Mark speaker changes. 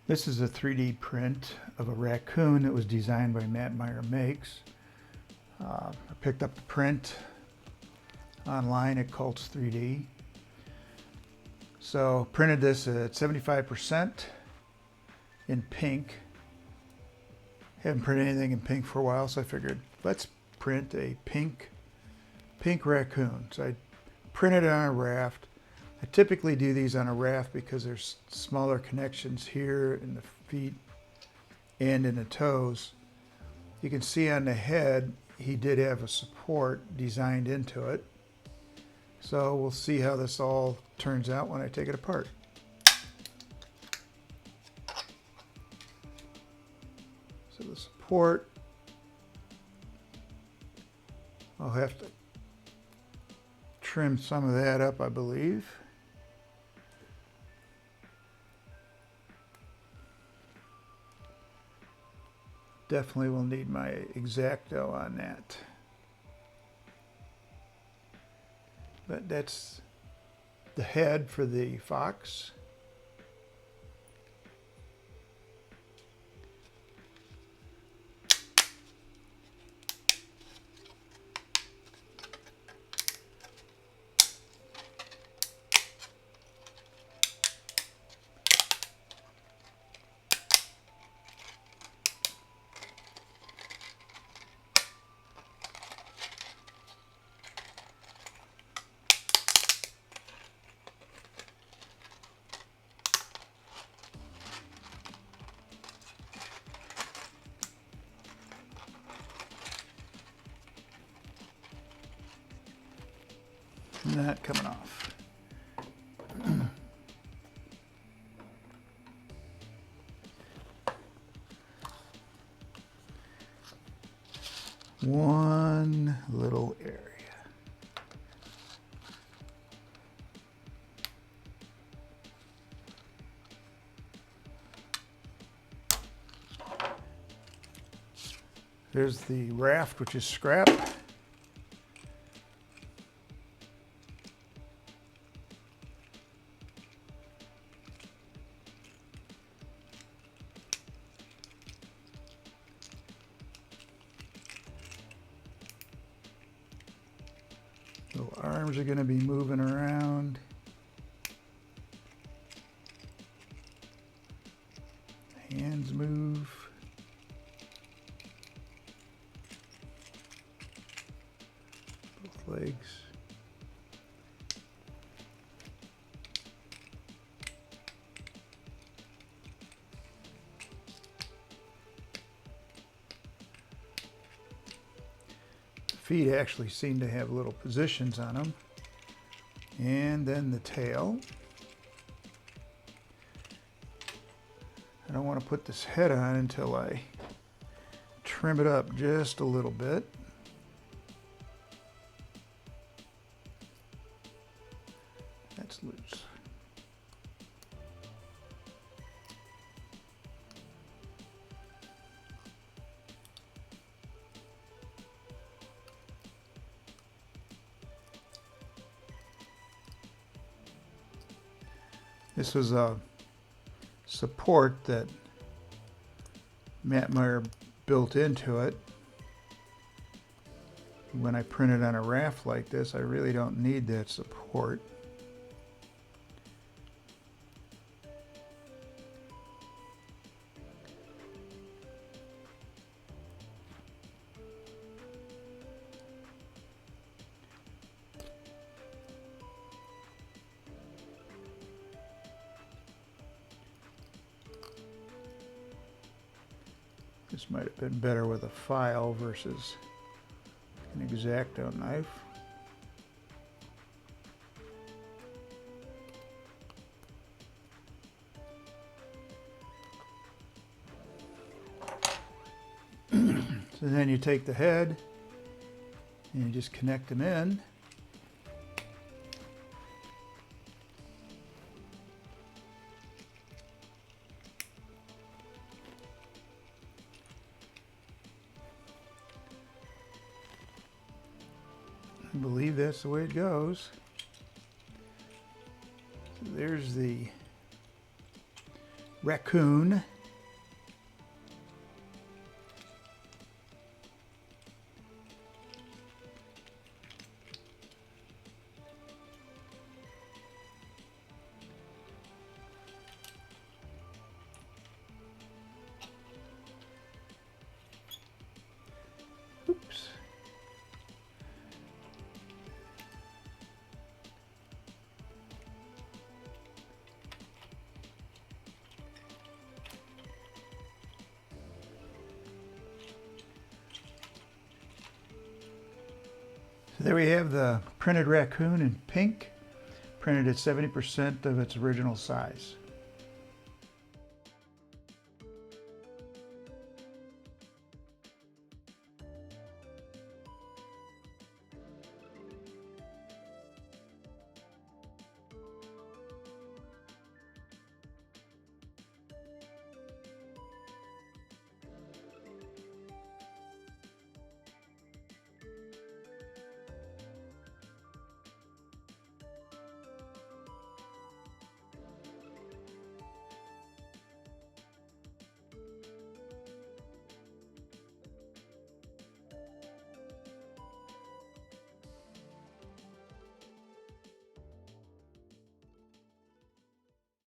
Speaker 1: This is a 3D print of a raccoon that was designed by MatMire Makes. I picked up the print online at Cults 3D. So printed this at 75% in pink. Haven't printed anything in pink for a while, so I figured let's print a pink raccoon. So I printed it on a raft. I typically do these on a raft because there's smaller connections here in the feet and in the toes. You can see on the head, he did have a support designed into it. So we'll see how this all turns out when I take it apart. So the support, I'll have to trim some of that up, I believe. Definitely will need my X-Acto on that. But that's the head for the fox. Not coming off. One little area. There's the raft, which is scrap. Little arms are going to be moving around. Hands move. Both legs. Feet actually seem to have little positions on them. And then the tail. I don't want to put this head on until I trim it up just a little bit. That's loose. This was a support that MatMire built into it. When I print it on a raft like this, I really don't need that support. This might have been better with a file versus an X-Acto knife. So then you take the head and you just connect them in. I believe that's the way it goes. So there's the Raccoon. Oops. So there we have the printed raccoon in pink, printed at 70% of its original size.